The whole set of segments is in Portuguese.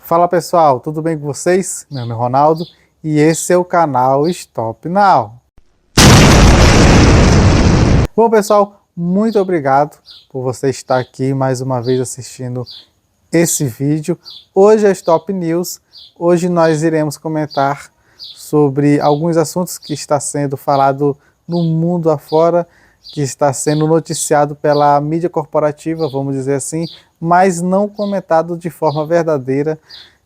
Fala pessoal, tudo bem com vocês? Meu nome é Ronaldo e esse é o canal Stop Now. Bom pessoal, muito obrigado por você estar aqui mais uma vez assistindo esse vídeo. Hoje é Stop News, hoje nós iremos comentar sobre alguns assuntos que está sendo falado no mundo afora, que está sendo noticiado pela mídia corporativa, vamos dizer assim, mas não comentado de forma verdadeira,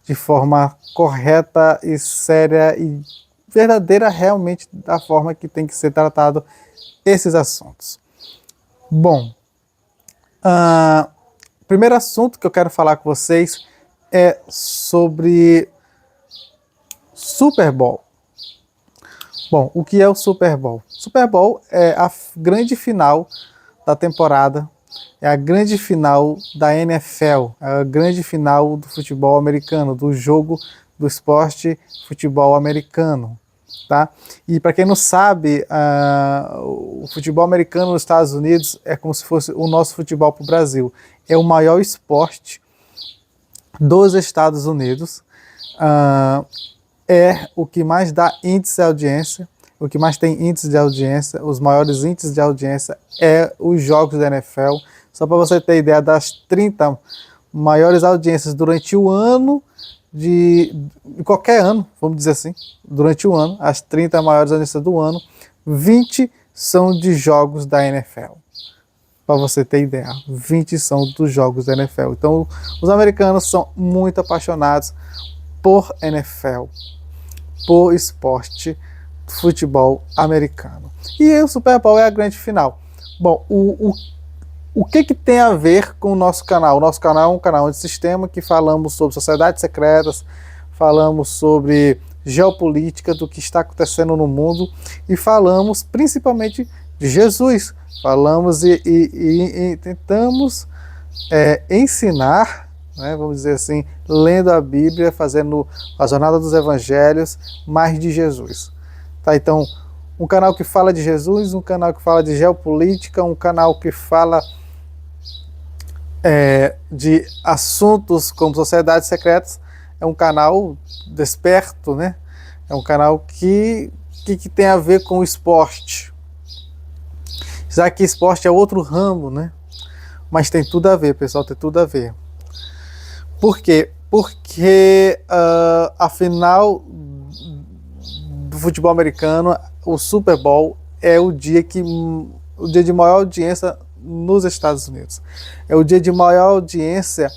de forma correta e séria e verdadeira realmente da forma que tem que ser tratado esses assuntos. Bom, primeiro assunto que eu quero falar com vocês é sobre Super Bowl. Bom, o que é o Super Bowl? Super Bowl é a grande final da temporada, é a grande final da NFL, é a grande final do futebol americano, do jogo do esporte futebol americano, tá? E para quem não sabe, o futebol americano nos Estados Unidos é como se fosse o nosso futebol para o Brasil. É o maior esporte dos Estados Unidos, é o que mais dá índice de audiência, o que mais tem índice de audiência, os maiores índices de audiência é os jogos da NFL. Só para você ter ideia, das 30 maiores audiências durante o ano, de qualquer ano, vamos dizer assim, durante o ano, as 30 maiores audiências do ano, 20 são de jogos da NFL. Para você ter ideia, 20 são dos jogos da NFL. Então, os americanos são muito apaixonados por NFL, por esporte, futebol americano. E o Super Bowl é a grande final. Bom, o que tem a ver com o nosso canal? O nosso canal é um canal de sistema que falamos sobre sociedades secretas, falamos sobre geopolítica, do que está acontecendo no mundo e falamos principalmente de Jesus. Falamos e tentamos ensinar, né, vamos dizer assim, lendo a Bíblia, fazendo a jornada dos evangelhos, mais de Jesus. Tá, então, um canal que fala de Jesus, um canal que fala de geopolítica, um canal que fala de assuntos como sociedades secretas, é um canal desperto, né? É um canal que tem a ver com o esporte. Já que esporte é outro ramo, né? Mas tem tudo a ver, pessoal, tem tudo a ver. Por quê? Porque a final do futebol americano, o Super Bowl, é o dia de maior audiência nos Estados Unidos. É o dia de maior audiência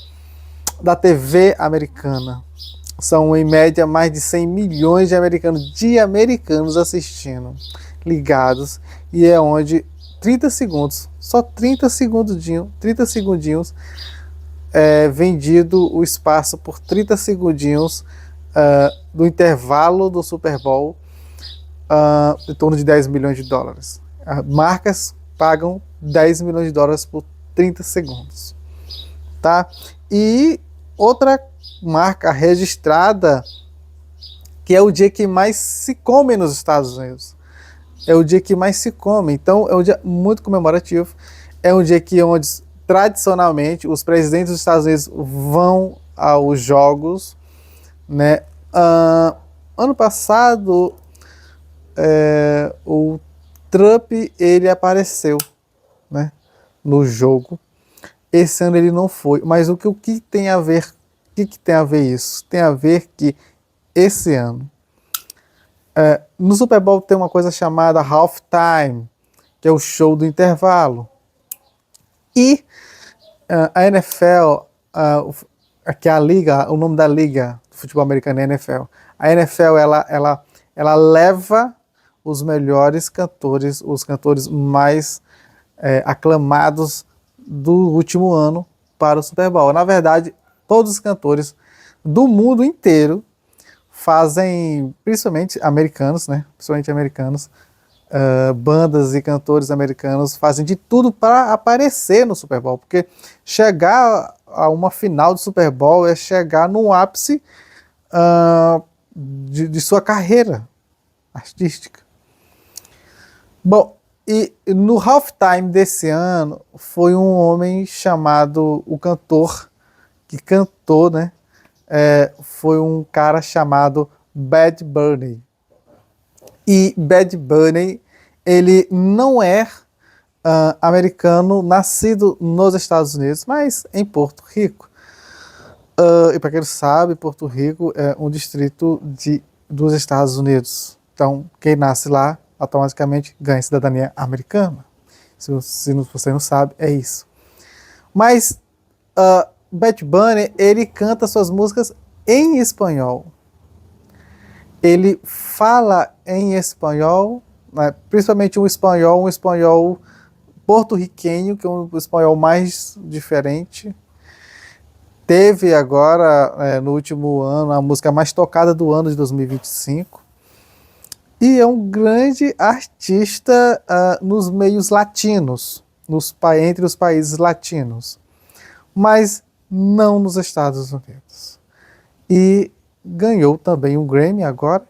da TV americana. São, em média, mais de 100 milhões de americanos assistindo, ligados, e é onde 30 segundos, só 30 segundinhos, vendido o espaço por 30 segundinhos do intervalo do Super Bowl, em torno de 10 milhões de dólares. Marcas pagam 10 milhões de dólares por 30 segundos. Tá? E outra marca registrada, que é o dia que mais se come nos Estados Unidos. É o dia que mais se come. Então é um dia muito comemorativo. É um dia onde tradicionalmente os presidentes dos Estados Unidos vão aos jogos, né? Ano passado o Trump, ele apareceu, né, no jogo. Esse ano ele não foi. Mas o que tem a ver? O que tem a ver isso? Tem a ver que esse ano no Super Bowl tem uma coisa chamada halftime, que é o show do intervalo. E a NFL, que é a liga, o nome da liga do futebol americano é NFL. A NFL ela leva os melhores cantores, os cantores mais aclamados do último ano para o Super Bowl. Na verdade, todos os cantores do mundo inteiro fazem, principalmente americanos, né? Principalmente americanos, bandas e cantores americanos fazem de tudo para aparecer no Super Bowl, porque chegar a uma final do Super Bowl é chegar no ápice de sua carreira artística. Bom, e no halftime desse ano foi um homem chamado, o cantor que cantou, né, foi um cara chamado Bad Bunny. E Bad Bunny, ele não é americano, nascido nos Estados Unidos, mas em Porto Rico. E para quem não sabe, Porto Rico é um distrito dos Estados Unidos. Então, quem nasce lá, automaticamente ganha cidadania americana. Se você não sabe, é isso. Mas Bad Bunny, ele canta suas músicas em espanhol. Ele fala em espanhol, né, principalmente um espanhol porto-riquenho, que é um espanhol mais diferente. Teve agora, no último ano, a música mais tocada do ano de 2025. E é um grande artista nos meios latinos, entre os países latinos, mas não nos Estados Unidos. E ganhou também um Grammy agora.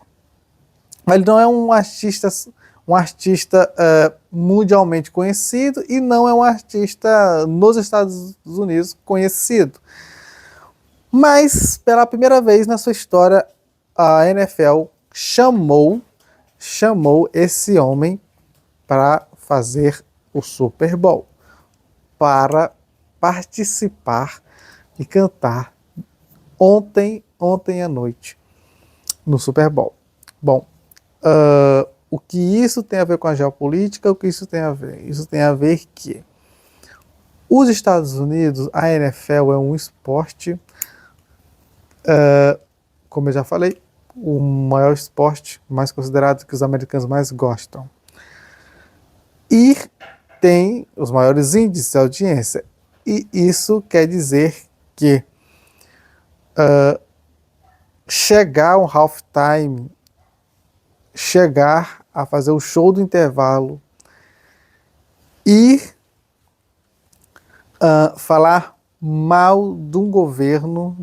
Mas ele não é um artista mundialmente conhecido e não é um artista nos Estados Unidos conhecido. Mas, pela primeira vez na sua história, a NFL chamou esse homem para fazer o Super Bowl, para participar e cantar ontem à noite no Super Bowl. Bom, o que isso tem a ver com a geopolítica? O que isso tem a ver? Isso tem a ver que os Estados Unidos, a NFL é um esporte, como eu já falei, o maior esporte, mais considerado, que os americanos mais gostam. E tem os maiores índices de audiência. E isso quer dizer que chegar ao halftime, chegar a fazer o show do intervalo e falar mal de um governo,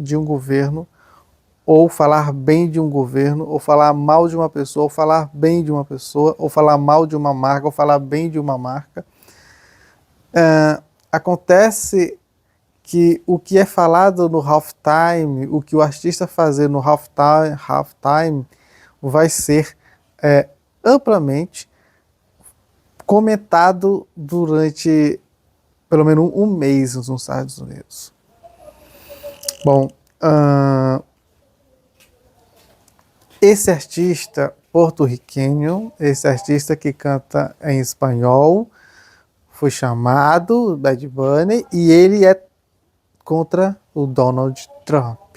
ou falar bem de um governo, ou falar mal de uma pessoa, ou falar bem de uma pessoa, ou falar mal de uma marca, ou falar bem de uma marca. Acontece que o que é falado no halftime, o que o artista fazer no halftime vai ser amplamente comentado durante pelo menos um mês nos Estados Unidos. Bom, esse artista porto-riquenho, esse artista que canta em espanhol, foi chamado Bad Bunny e ele é contra o Donald Trump.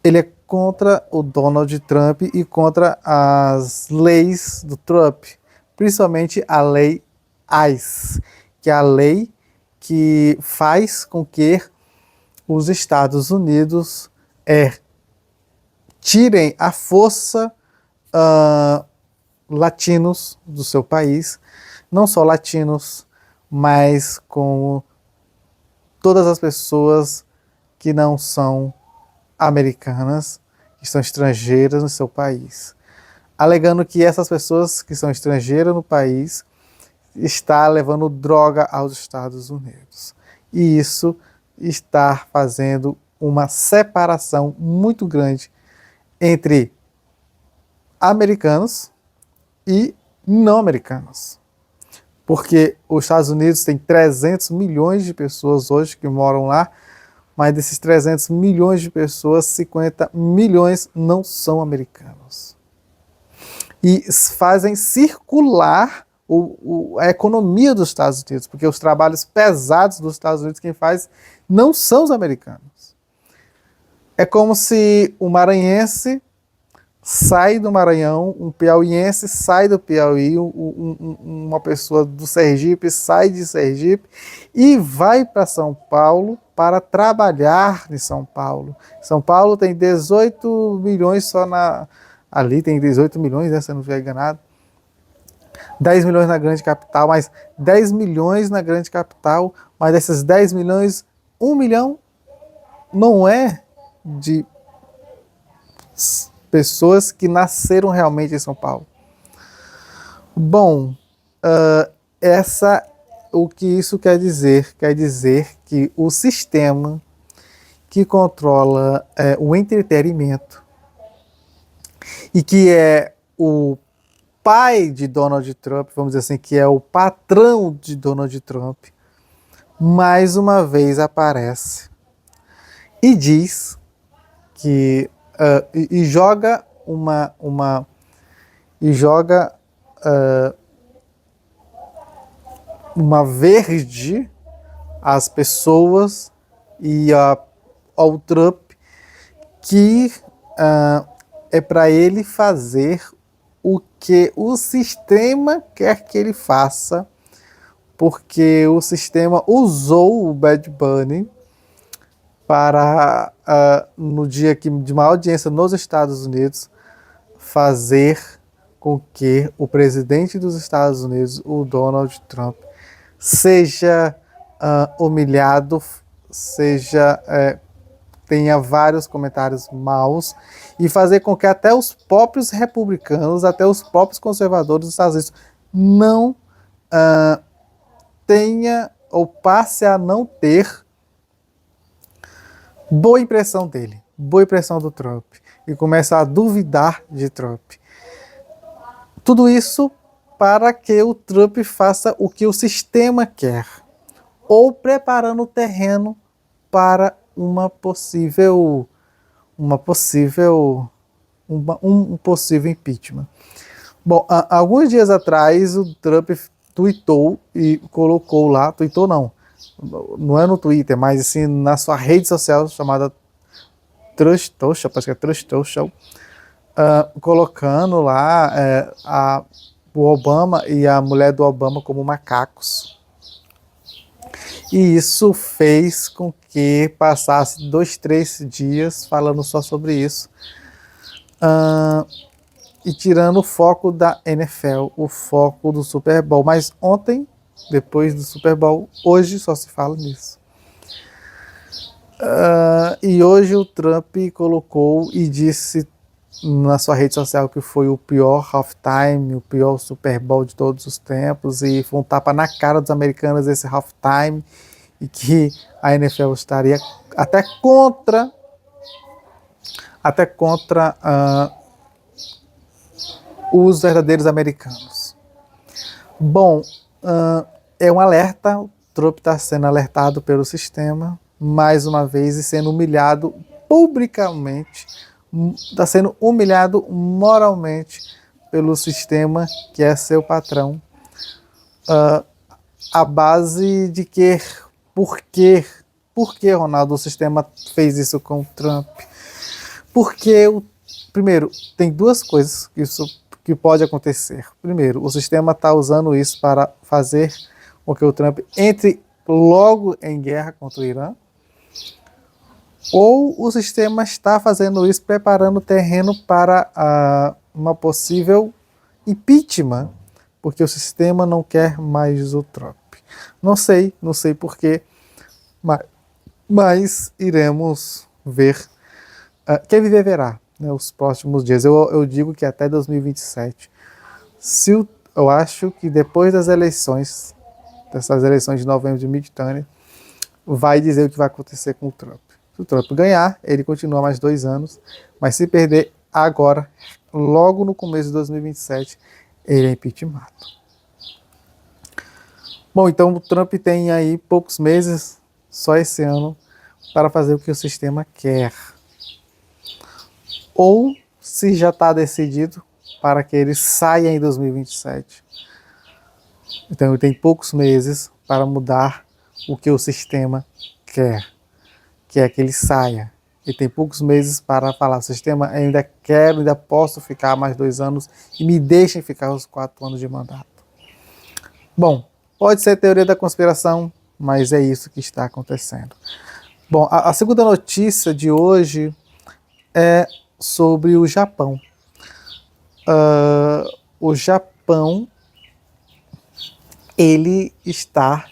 Ele é contra o Donald Trump e contra as leis do Trump, principalmente a lei ICE, que é a lei que faz com que os Estados Unidos tirem à força latinos do seu país, não só latinos, mas como todas as pessoas que não são americanas, que são estrangeiras no seu país, alegando que essas pessoas que são estrangeiras no país está levando droga aos Estados Unidos. E isso está fazendo uma separação muito grande entre americanos e não americanos. Porque os Estados Unidos tem 300 milhões de pessoas hoje que moram lá, mas desses 300 milhões de pessoas, 50 milhões não são americanos. E fazem circular a economia dos Estados Unidos, porque os trabalhos pesados dos Estados Unidos quem faz não são os americanos. É como se um maranhense sai do Maranhão, um piauiense sai do Piauí, uma pessoa do Sergipe sai de Sergipe e vai para São Paulo para trabalhar em São Paulo. São Paulo tem 18 milhões só ali tem 18 milhões, se eu não estiver enganado. 10 milhões na grande capital, mas 10 milhões na grande capital, mas desses 10 milhões, 1 milhão não é de pessoas que nasceram realmente em São Paulo. Bom, o que isso quer dizer? Quer dizer que o sistema que controla o entretenimento e que é o pai de Donald Trump, vamos dizer assim, que é o patrão de Donald Trump, mais uma vez aparece e diz que e joga e joga uma verde às pessoas e ao Trump que é para ele fazer o que o sistema quer que ele faça, porque o sistema usou o Bad Bunny para, no dia de maior audiência nos Estados Unidos, fazer com que o presidente dos Estados Unidos, o Donald Trump, seja humilhado, tenha vários comentários maus e fazer com que até os próprios republicanos, até os próprios conservadores dos Estados Unidos não tenha ou passe a não ter boa impressão dele, boa impressão do Trump e comece a duvidar de Trump. Tudo isso para que o Trump faça o que o sistema quer, ou preparando o terreno para um possível impeachment. Bom, alguns dias atrás o Trump tweetou e colocou lá, tweetou não é no Twitter, mas assim na sua rede social chamada Truth Social, parece que é Truth Social, colocando lá o Obama e a mulher do Obama como macacos. E isso fez com que passasse 2, 3 dias falando só sobre isso. E tirando o foco da NFL, o foco do Super Bowl. Mas ontem, depois do Super Bowl, hoje só se fala nisso. E hoje o Trump colocou e disse na sua rede social que foi o pior halftime, o pior Super Bowl de todos os tempos, e foi um tapa na cara dos americanos esse halftime, e que a NFL estaria até contra os verdadeiros americanos. Bom, é um alerta, o Trump está sendo alertado pelo sistema, mais uma vez, e sendo humilhado publicamente, está sendo humilhado moralmente pelo sistema que é seu patrão, a base de que, por que, Ronaldo, o sistema fez isso com o Trump? Porque, primeiro, tem duas coisas que pode acontecer. Primeiro, o sistema está usando isso para fazer com que o Trump entre logo em guerra contra o Irã, ou o sistema está fazendo isso, preparando o terreno para uma possível impeachment, porque o sistema não quer mais o Trump. Não sei porquê, mas iremos ver. Quem viver verá, né, os próximos dias. Eu digo que até 2027. Eu acho que depois dessas eleições de novembro de midterm, vai dizer o que vai acontecer com o Trump. Se o Trump ganhar, ele continua mais 2 anos, mas se perder agora, logo no começo de 2027, ele é impeachmentado. Bom, então o Trump tem aí poucos meses, só esse ano, para fazer o que o sistema quer. Ou, se já está decidido, para que ele saia em 2027. Então ele tem poucos meses para mudar o que o sistema quer, que é que ele saia. Ele tem poucos meses para falar: sistema, ainda posso ficar mais 2 anos e me deixem ficar os 4 anos de mandato. Bom, pode ser teoria da conspiração, mas é isso que está acontecendo. Bom, a segunda notícia de hoje é sobre o Japão. O Japão, ele está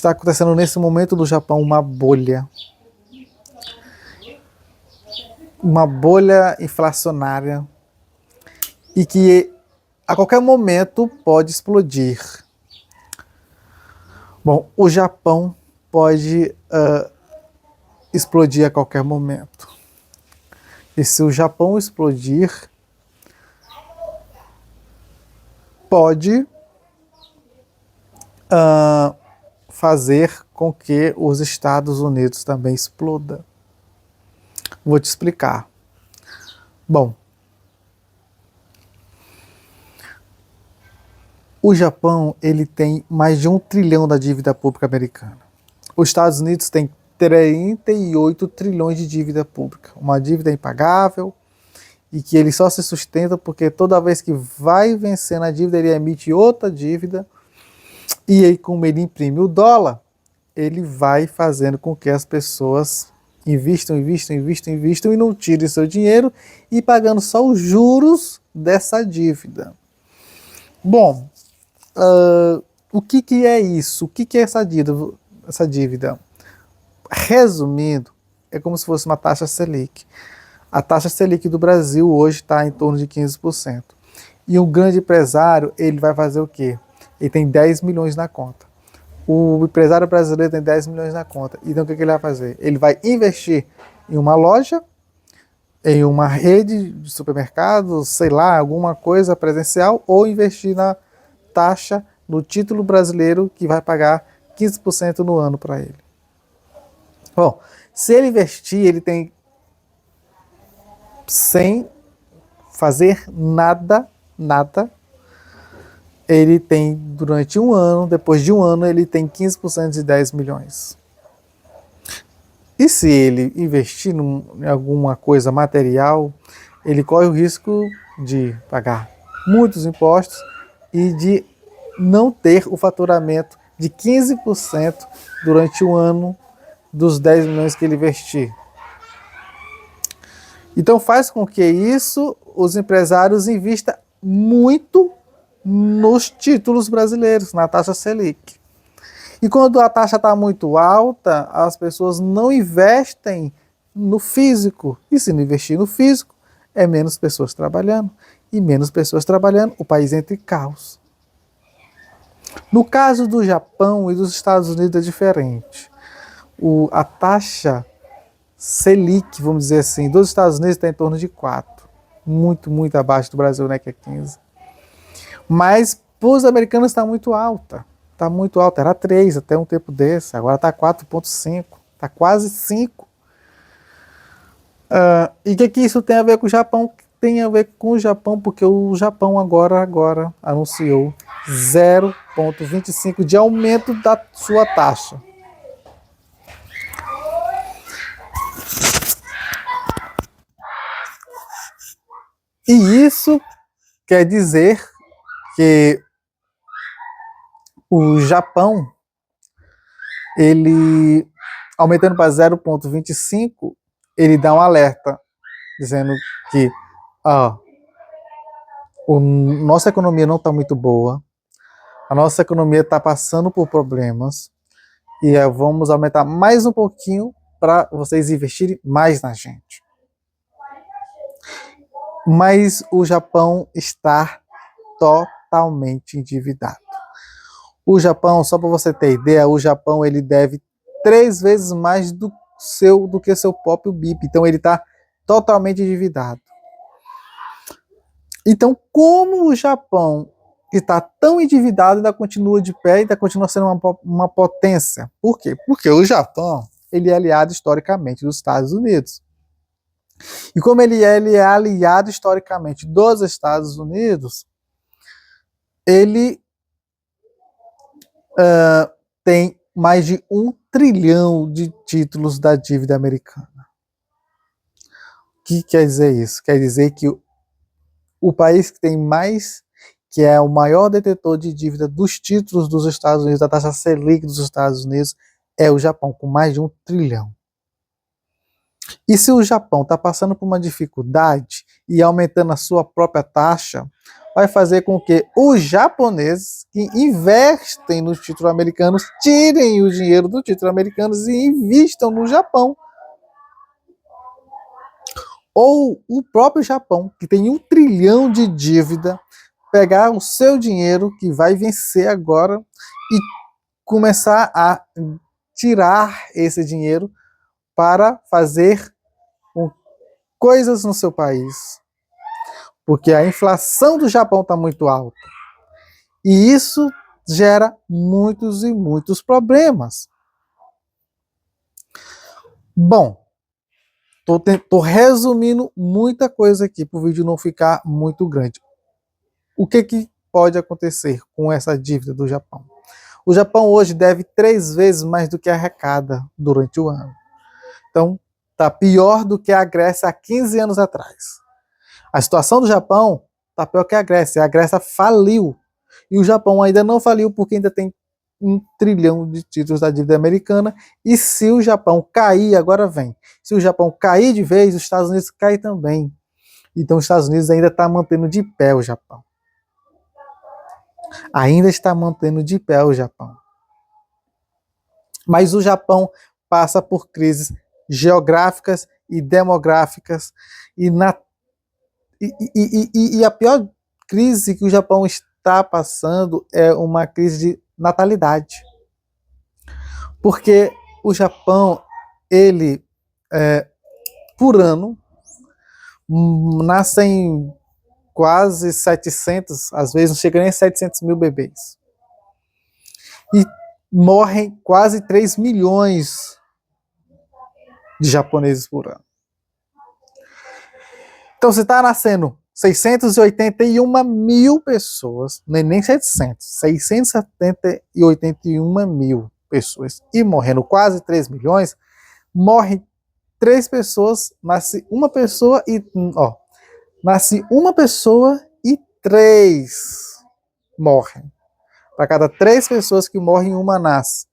acontecendo nesse momento no Japão uma bolha inflacionária e que a qualquer momento pode explodir. Bom, o Japão pode explodir a qualquer momento. E se o Japão explodir, pode fazer com que os Estados Unidos também exploda. Vou te explicar. Bom, o Japão ele tem mais de 1 trilhão da dívida pública americana. Os Estados Unidos têm 38 trilhões de dívida pública, uma dívida impagável e que ele só se sustenta porque toda vez que vai vencendo a dívida, ele emite outra dívida e aí, como ele imprime o dólar, ele vai fazendo com que as pessoas investam e não tirem seu dinheiro e pagando só os juros dessa dívida. Bom, o que é isso? O que é essa dívida? Resumindo, é como se fosse uma taxa Selic. A taxa Selic do Brasil hoje está em torno de 15%. E um grande empresário, ele vai fazer o quê? Ele tem 10 milhões na conta. O empresário brasileiro tem 10 milhões na conta. Então o que ele vai fazer? Ele vai investir em uma loja, em uma rede de supermercados, sei lá, alguma coisa presencial, ou investir na taxa, no título brasileiro, que vai pagar 15% no ano para ele. Bom, se ele investir, ele tem, sem fazer nada, ele tem durante um ano, depois de um ano, ele tem 15% de 10 milhões. E se ele investir em alguma coisa material, ele corre o risco de pagar muitos impostos e de não ter o faturamento de 15% durante um ano dos 10 milhões que ele investir. Então faz com que isso, os empresários investam muito nos títulos brasileiros, na taxa Selic. E quando a taxa está muito alta, as pessoas não investem no físico. E se não investir no físico, é menos pessoas trabalhando. E menos pessoas trabalhando, o país entra em caos. No caso do Japão e dos Estados Unidos é diferente. A taxa Selic, vamos dizer assim, dos Estados Unidos está em torno de 4. Muito abaixo do Brasil, né, que é 15. Mas para os americanos está muito alta. Está muito alta. Era 3 até um tempo desse. Agora está 4,5. Está quase 5. E o que isso tem a ver com o Japão? Tem a ver com o Japão, porque o Japão agora anunciou 0,25 de aumento da sua taxa. E isso quer dizer que o Japão, ele aumentando para 0,25, ele dá um alerta, dizendo que nossa economia não está muito boa, a nossa economia está passando por problemas, e vamos aumentar mais um pouquinho para vocês investirem mais na gente. Mas o Japão está totalmente endividado. O Japão, só para você ter ideia, o Japão ele deve 3 vezes mais do que seu próprio PIB. Então ele está totalmente endividado. Então, como o Japão está tão endividado, ainda continua de pé e ainda continua sendo uma potência. Por quê? Porque o Japão ele é aliado historicamente dos Estados Unidos. E como ele é aliado historicamente dos Estados Unidos, ele tem mais de 1 trilhão de títulos da dívida americana. O que quer dizer isso? Quer dizer que o país que tem mais, que é o maior detentor de dívida dos títulos dos Estados Unidos, da taxa Selic dos Estados Unidos, é o Japão, com mais de 1 trilhão. E se o Japão está passando por uma dificuldade e aumentando a sua própria taxa, vai fazer com que os japoneses que investem nos títulos americanos tirem o dinheiro dos títulos americanos e investam no Japão. Ou o próprio Japão, que tem 1 trilhão de dívida, pegar o seu dinheiro, que vai vencer agora, e começar a tirar esse dinheiro para fazer coisas no seu país. Porque a inflação do Japão está muito alta. E isso gera muitos e muitos problemas. Bom, estou resumindo muita coisa aqui para o vídeo não ficar muito grande. O que pode acontecer com essa dívida do Japão? O Japão hoje deve 3 vezes mais do que arrecada durante o ano. Então, está pior do que a Grécia há 15 anos atrás. A situação do Japão está pior que a Grécia. A Grécia faliu. E o Japão ainda não faliu porque ainda tem 1 trilhão de títulos da dívida americana. E se o Japão cair, agora vem. Se o Japão cair de vez, os Estados Unidos caem também. Então os Estados Unidos ainda está mantendo de pé o Japão. Ainda está mantendo de pé o Japão. Mas o Japão passa por crises geográficas e demográficas. E a pior crise que o Japão está passando é uma crise de natalidade. Porque o Japão, ele, por ano, nascem quase 700, às vezes não chega nem a 700 mil bebês. E morrem quase 3 milhões de japoneses por ano. Então, se está nascendo 681 mil pessoas, nem 700, 681 mil pessoas, e morrendo quase 3 milhões, morrem 3 pessoas, nasce uma pessoa e... nasce uma pessoa e 3 morrem. Para cada 3 pessoas que morrem, uma nasce.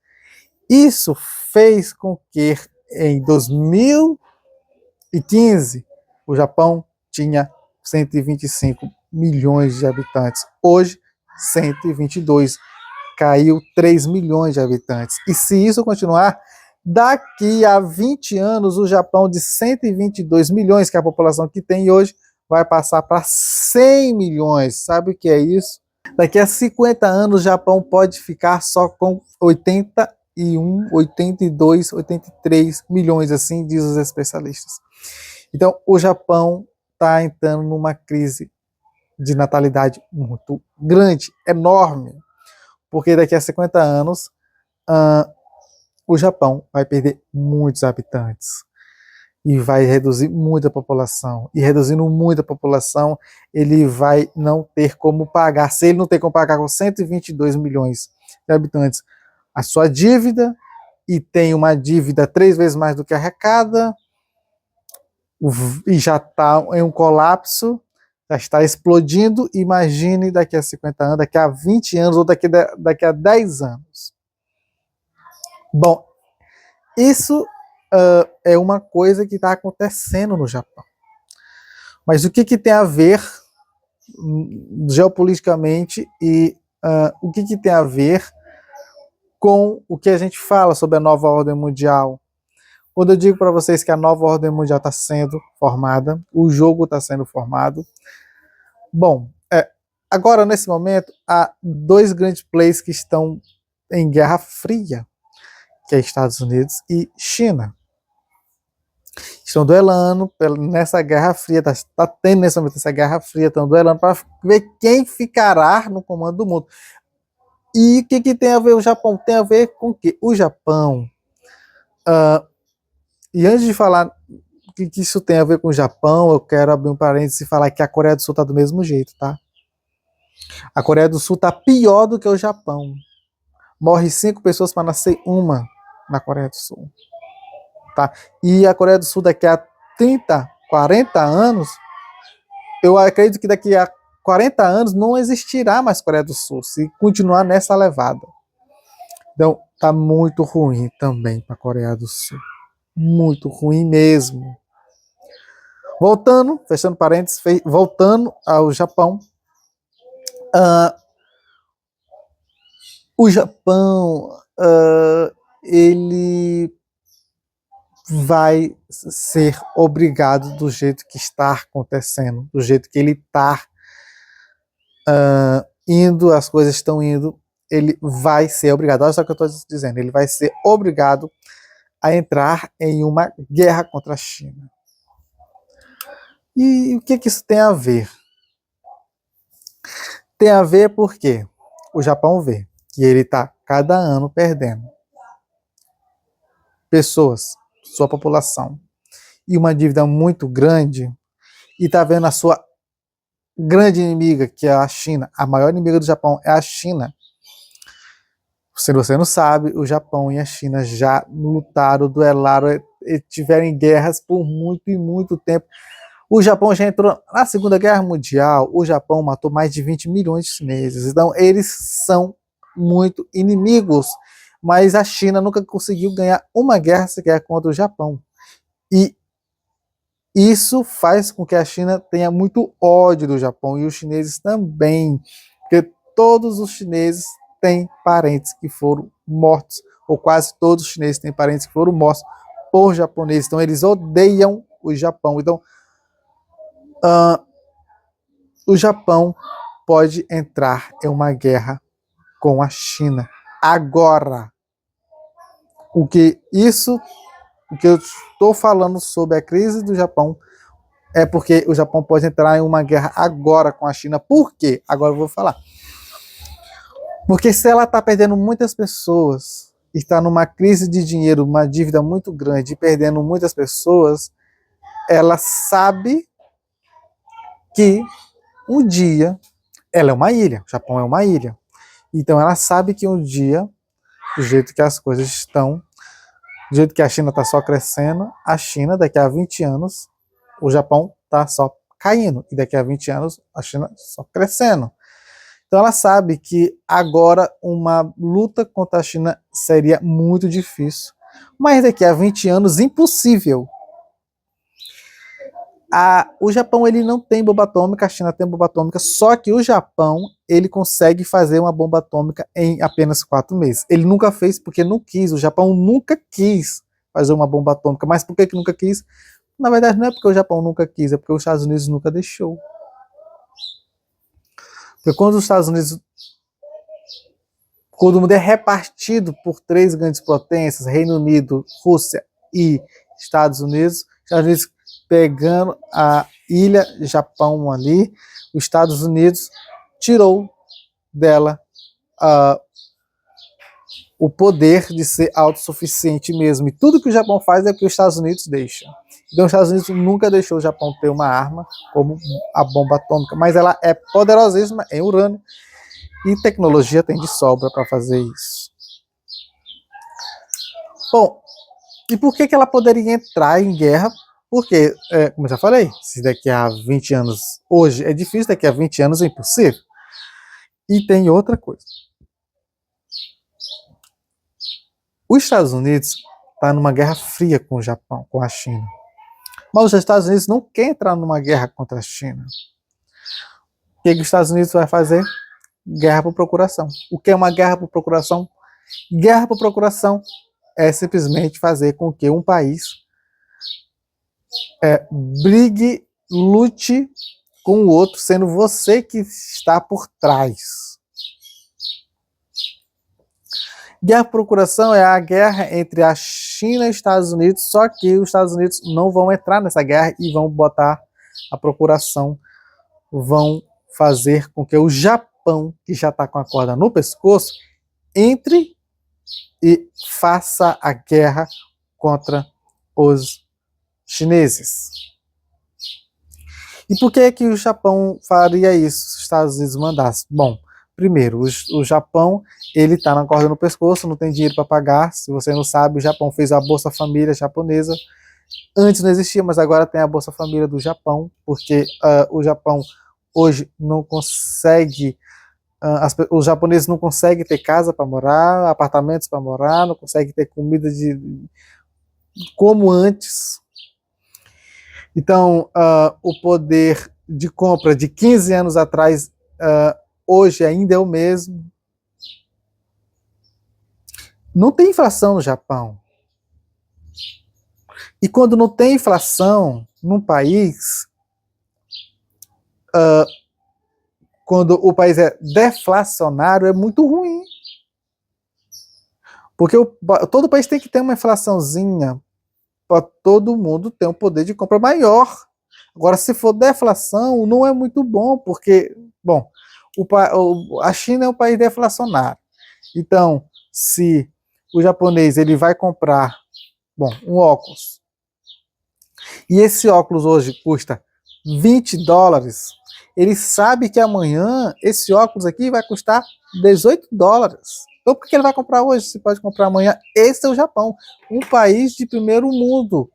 Isso fez com que em 2015 o Japão tinha 125 milhões de habitantes. Hoje, 122. Caiu 3 milhões de habitantes. E se isso continuar, daqui a 20 anos, o Japão de 122 milhões, que é a população que tem hoje, vai passar para 100 milhões. Sabe o que é isso? Daqui a 50 anos, o Japão pode ficar só com 81, 82, 83 milhões, assim diz os especialistas. Então, o Japão está entrando numa crise de natalidade muito grande, enorme, porque daqui a 50 anos, o Japão vai perder muitos habitantes. E vai reduzir muito a população. E reduzindo muito a população, ele vai não ter como pagar. Se ele não tem como pagar com 122 milhões de habitantes a sua dívida, e tem uma dívida 3 vezes mais do que arrecada, e já está em um colapso, já está explodindo, imagine daqui a 50 anos, daqui a 20 anos, ou daqui a 10 anos. Bom, isso... é uma coisa que está acontecendo no Japão. Mas o que tem a ver geopoliticamente e o que tem a ver com o que a gente fala sobre a nova ordem mundial? Quando eu digo para vocês que a nova ordem mundial está sendo formada, o jogo está sendo formado. Bom, agora nesse momento há 2 grandes players que estão em guerra fria, que é Estados Unidos e China. Estão duelando nessa guerra fria, está tendo nesse momento essa guerra fria, estão duelando para ver quem ficará no comando do mundo. E o que tem a ver o Japão? Tem a ver com que o Japão, e antes de falar o que isso tem a ver com o Japão, eu quero abrir um parênteses e falar que a Coreia do Sul está do mesmo jeito, tá? A Coreia do Sul está pior do que o Japão. Morre 5 pessoas para nascer uma na Coreia do Sul. Tá? E a Coreia do Sul daqui a 30, 40 anos, eu acredito que daqui a 40 anos não existirá mais Coreia do Sul, se continuar nessa levada. Então, tá muito ruim também para a Coreia do Sul. Muito ruim mesmo. Voltando, fechando parênteses, voltando ao Japão. O Japão, ele vai ser obrigado do jeito que está acontecendo, do jeito que ele está indo, as coisas estão indo, ele vai ser obrigado, olha só o que eu estou dizendo, ele vai ser obrigado a entrar em uma guerra contra a China. E o que isso tem a ver? Tem a ver porque o Japão vê que ele está cada ano perdendo pessoas, sua população, e uma dívida muito grande, e está vendo a sua grande inimiga, que é a China. A maior inimiga do Japão é a China. Se você não sabe, o Japão e a China já lutaram, duelaram, e tiveram em guerras por muito e muito tempo. O Japão já entrou na Segunda Guerra Mundial, o Japão matou mais de 20 milhões de chineses. Então, eles são muito inimigos. Mas a China nunca conseguiu ganhar uma guerra sequer contra o Japão. E isso faz com que a China tenha muito ódio do Japão, e os chineses também. Porque todos os chineses têm parentes que foram mortos, ou quase todos os chineses têm parentes que foram mortos por japoneses. Então, eles odeiam o Japão. Então, o Japão pode entrar em uma guerra com a China agora. O que eu estou falando sobre a crise do Japão é porque o Japão pode entrar em uma guerra agora com a China. Por quê? Agora eu vou falar. Porque se ela está perdendo muitas pessoas, está numa crise de dinheiro, uma dívida muito grande, e perdendo muitas pessoas, ela sabe que um dia ela é uma ilha, o Japão é uma ilha. Então ela sabe que um dia, do jeito que as coisas estão, do jeito que a China está só crescendo, a China, daqui a 20 anos, o Japão está só caindo. E daqui a 20 anos, a China só crescendo. Então ela sabe que agora uma luta contra a China seria muito difícil. Mas daqui a 20 anos, impossível. O Japão ele não tem bomba atômica, a China tem bomba atômica, só que o Japão ele consegue fazer uma bomba atômica em apenas 4 meses. Ele nunca fez porque não quis, o Japão nunca quis fazer uma bomba atômica. Mas por que nunca quis? Na verdade não é porque o Japão nunca quis, é porque os Estados Unidos nunca deixou. Porque quando os Estados Unidos, quando o mundo é repartido por 3 grandes potências, Reino Unido, Rússia e Estados Unidos pegando a ilha Japão ali, os Estados Unidos tirou dela o poder de ser autossuficiente mesmo. E tudo que o Japão faz é o que os Estados Unidos deixa. Então os Estados Unidos nunca deixou o Japão ter uma arma como a bomba atômica, mas ela é poderosíssima em urânio e tecnologia tem de sobra para fazer isso. Bom, e por que ela poderia entrar em guerra? Porque, como eu já falei, se daqui a 20 anos, hoje é difícil, daqui a 20 anos é impossível. E tem outra coisa. Os Estados Unidos está numa guerra fria com o Japão, com a China. Mas os Estados Unidos não querem entrar numa guerra contra a China. O que os Estados Unidos vai fazer? Guerra por procuração. O que é uma guerra por procuração? Guerra por procuração é simplesmente fazer com que um país brigue, lute com o outro, sendo você que está por trás. Guerra por procuração é a guerra entre a China e os Estados Unidos, só que os Estados Unidos não vão entrar nessa guerra e vão botar a procuração, vão fazer com que o Japão, que já está com a corda no pescoço, entre e faça a guerra contra os chineses. E por que o Japão faria isso se os Estados Unidos mandassem? Bom, primeiro, o Japão ele está na corda no pescoço, não tem dinheiro para pagar. Se você não sabe, o Japão fez a Bolsa Família japonesa. Antes não existia, mas agora tem a Bolsa Família do Japão, porque o Japão hoje não consegue, os japoneses não conseguem ter casa para morar, apartamentos para morar, não conseguem ter comida como antes. Então, o poder de compra de 15 anos atrás, hoje ainda é o mesmo. Não tem inflação no Japão. E quando não tem inflação num país, quando o país é deflacionário, é muito ruim. Porque todo país tem que ter uma inflaçãozinha para todo mundo ter um poder de compra maior. Agora, se for deflação, não é muito bom, porque, bom, a China é um país deflacionário. Então, se o japonês ele vai comprar, bom, um óculos, e esse óculos hoje custa $20, ele sabe que amanhã esse óculos aqui vai custar $18. Então por que ele vai comprar hoje se pode comprar amanhã? Esse é o Japão, um país de primeiro mundo.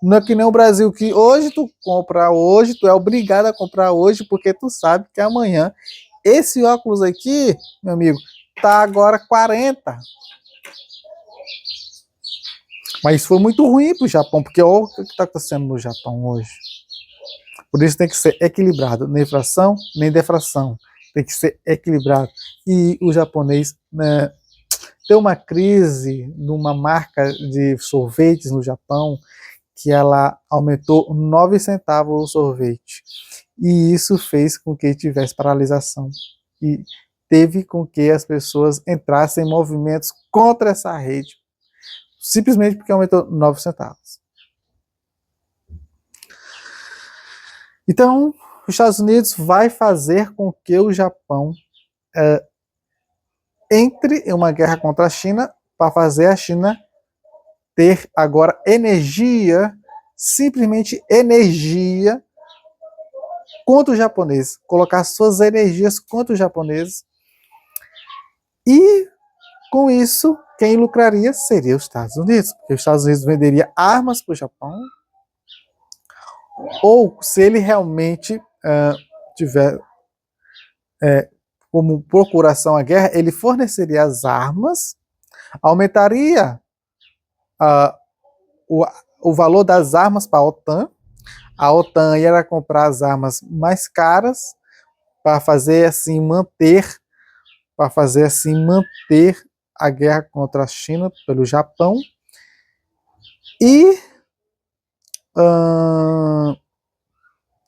Não é que nem o Brasil, que hoje tu compra hoje, tu é obrigado a comprar hoje, porque tu sabe que amanhã esse óculos aqui, meu amigo, tá agora 40. Mas isso foi muito ruim pro Japão, porque olha o que está acontecendo no Japão hoje. Por isso tem que ser equilibrado, nem inflação, nem deflação. Tem que ser equilibrado. E o japonês, né, tem uma crise numa marca de sorvetes no Japão, que ela aumentou 9 centavos o sorvete. E isso fez com que tivesse paralisação. E teve com que as pessoas entrassem em movimentos contra essa rede. Simplesmente porque aumentou 9 centavos. Então, os Estados Unidos vai fazer com que o Japão entre em uma guerra contra a China para fazer a China ter agora energia, simplesmente energia contra os japoneses, colocar suas energias contra os japoneses. E com isso, quem lucraria seria os Estados Unidos, porque os Estados Unidos venderia armas para o Japão, ou se ele realmente tiver como procuração à guerra, ele forneceria as armas, aumentaria o valor das armas para a OTAN ia comprar as armas mais caras para fazer assim manter a guerra contra a China pelo Japão. E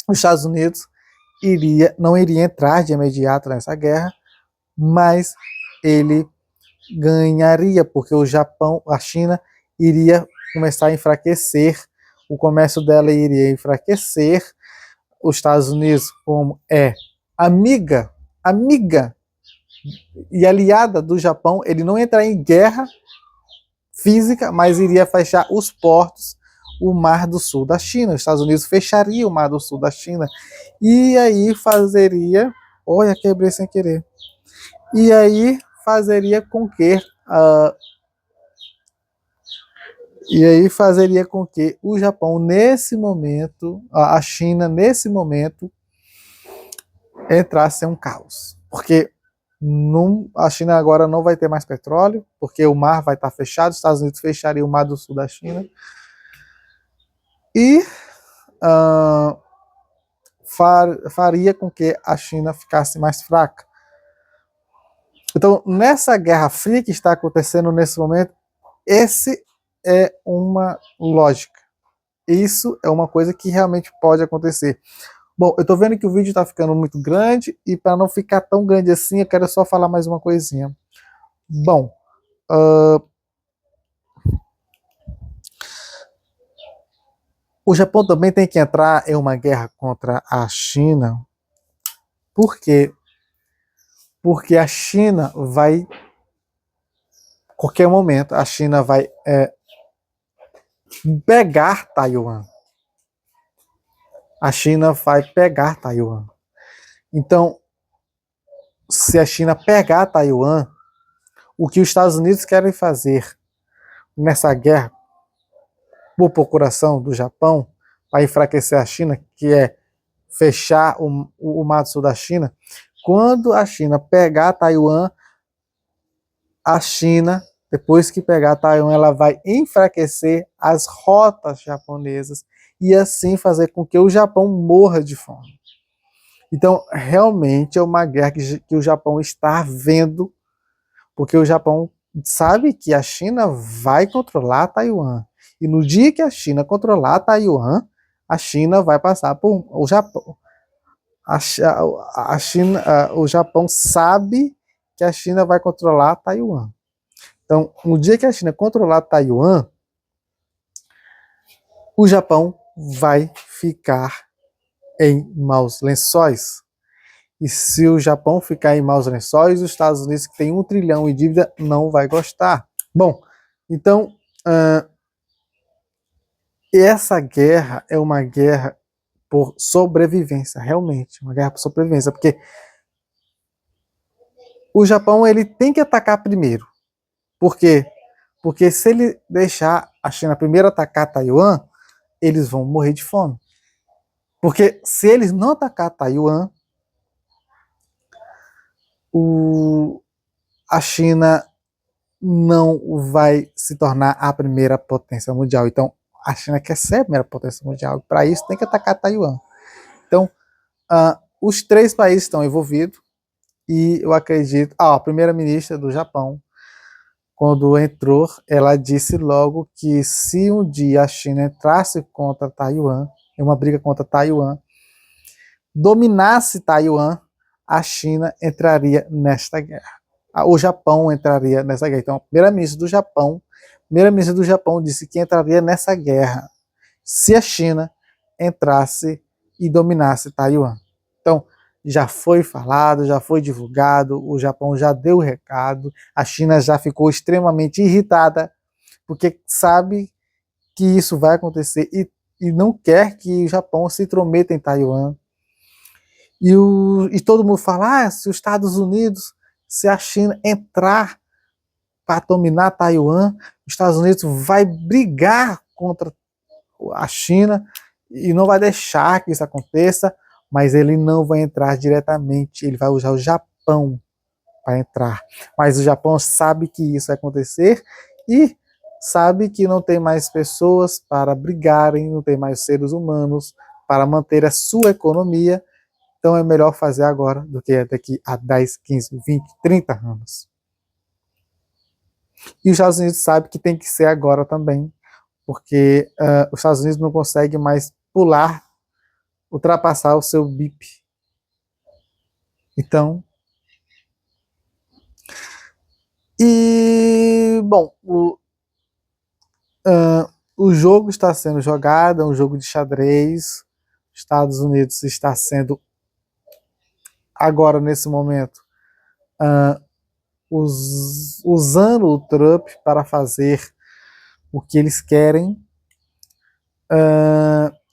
os Estados Unidos não iria entrar de imediato nessa guerra, mas ele ganharia, porque o Japão, a China, iria começar a enfraquecer, o comércio dela iria enfraquecer, os Estados Unidos, como é amiga e aliada do Japão, ele não entraria em guerra física, mas iria fechar os portos, o Mar do Sul da China. Os Estados Unidos fecharia o Mar do Sul da China e aí fazeria, olha, quebrei sem querer. E aí fazeria com que o Japão nesse momento, a China nesse momento entrasse em um caos, porque a China agora não vai ter mais petróleo, porque o mar vai estar fechado, os Estados Unidos fecharia o Mar do Sul da China e faria com que a China ficasse mais fraca. Então, nessa Guerra Fria que está acontecendo nesse momento, esse é uma lógica. Isso é uma coisa que realmente pode acontecer. Bom, eu estou vendo que o vídeo está ficando muito grande e para não ficar tão grande assim, eu quero só falar mais uma coisinha. Bom, o Japão também tem que entrar em uma guerra contra a China. Por quê? Porque a China vai, a qualquer momento, a China vai pegar Taiwan. A China vai pegar Taiwan. Então, se a China pegar Taiwan, o que os Estados Unidos querem fazer nessa guerra por procuração do Japão para enfraquecer a China, que é fechar o Mar do Sul da China, quando a China pegar Taiwan, a China, depois que pegar Taiwan, ela vai enfraquecer as rotas japonesas e assim fazer com que o Japão morra de fome. Então, realmente é uma guerra que o Japão está vendo, porque o Japão sabe que a China vai controlar Taiwan. E no dia que a China controlar Taiwan, a China vai passar por o Japão. O Japão sabe que a China vai controlar Taiwan. Então, no dia que a China controlar Taiwan, o Japão vai ficar em maus lençóis. E se o Japão ficar em maus lençóis, os Estados Unidos, que tem 1 trilhão em dívida, não vai gostar. Bom, então, essa guerra é uma guerra por sobrevivência, realmente, uma guerra por sobrevivência, porque o Japão ele tem que atacar primeiro. Por quê? Porque se ele deixar a China primeiro atacar Taiwan, eles vão morrer de fome. Porque se eles não atacar Taiwan, a China não vai se tornar a primeira potência mundial. Então, a China quer ser a primeira potência mundial. Para isso, tem que atacar Taiwan. Então, os 3 países estão envolvidos e eu acredito... a primeira-ministra do Japão, quando entrou, ela disse logo que se um dia a China entrasse contra Taiwan, em uma briga contra Taiwan, dominasse Taiwan, a China entraria nesta guerra. O Japão entraria nessa guerra. Então, a primeira-ministra do Japão disse que entraria nessa guerra se a China entrasse e dominasse Taiwan. Então, já foi falado, já foi divulgado, o Japão já deu o recado, a China já ficou extremamente irritada, porque sabe que isso vai acontecer e não quer que o Japão se intrometa em Taiwan. E todo mundo fala, se os Estados Unidos, se a China entrar para dominar Taiwan, os Estados Unidos vai brigar contra a China e não vai deixar que isso aconteça, mas ele não vai entrar diretamente, ele vai usar o Japão para entrar. Mas o Japão sabe que isso vai acontecer e sabe que não tem mais pessoas para brigarem, não tem mais seres humanos para manter a sua economia, então é melhor fazer agora do que daqui a 10, 15, 20, 30 anos. E os Estados Unidos sabem que tem que ser agora também, porque os Estados Unidos não conseguem mais ultrapassar o seu BIP. Então, bom, o jogo está sendo jogado, é um jogo de xadrez. Os Estados Unidos está sendo, agora nesse momento, usando o Trump para fazer o que eles querem.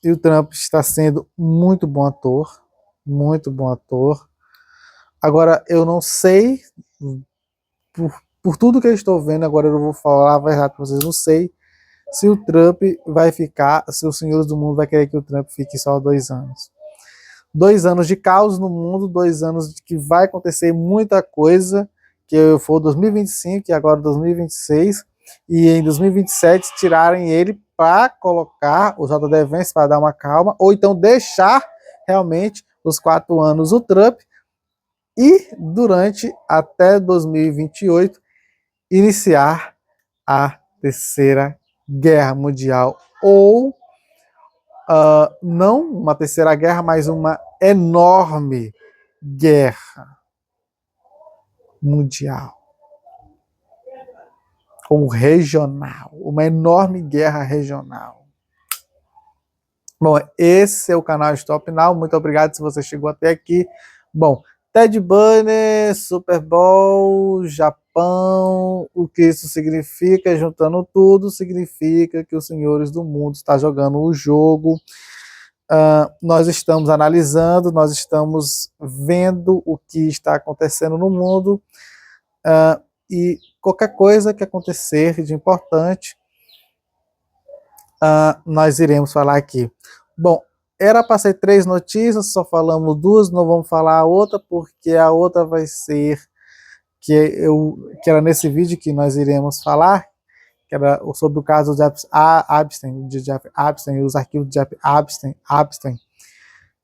E o Trump está sendo muito bom ator, muito bom ator. Agora, eu não sei, por tudo que eu estou vendo, agora eu vou falar a verdade para vocês, não sei se o Trump vai ficar, se os senhores do mundo vai querer que o Trump fique só 2 anos. 2 anos de caos no mundo, 2 anos de que vai acontecer muita coisa, que foi 2025 e agora 2026, e em 2027 tirarem ele para colocar o JD Vance para dar uma calma, ou então deixar realmente os 4 anos o Trump, e durante até 2028 iniciar a Terceira Guerra Mundial, ou não uma terceira guerra, mas uma enorme guerra mundial, ou regional, uma enorme guerra regional. Bom, esse é o canal Stop Now, muito obrigado se você chegou até aqui. Bom, Ted Bunny, Super Bowl, Japão, o que isso significa? Juntando tudo, significa que os senhores do mundo estão jogando o jogo. Nós estamos analisando, nós estamos vendo o que está acontecendo no mundo, e qualquer coisa que acontecer de importante, nós iremos falar aqui. Bom, era para ser 3 notícias, só falamos 2, não vamos falar a outra, porque a outra vai ser, que era nesse vídeo que nós iremos falar, que era sobre o caso de Jeff Epstein, os arquivos de Jeff Epstein.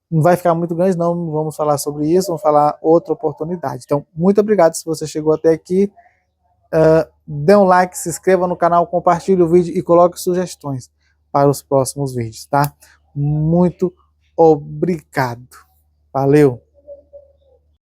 Não vai ficar muito grande, não vamos falar sobre isso, vamos falar outra oportunidade. Então, muito obrigado se você chegou até aqui. Dê um like, se inscreva no canal, compartilhe o vídeo e coloque sugestões para os próximos vídeos, tá? Muito obrigado. Valeu!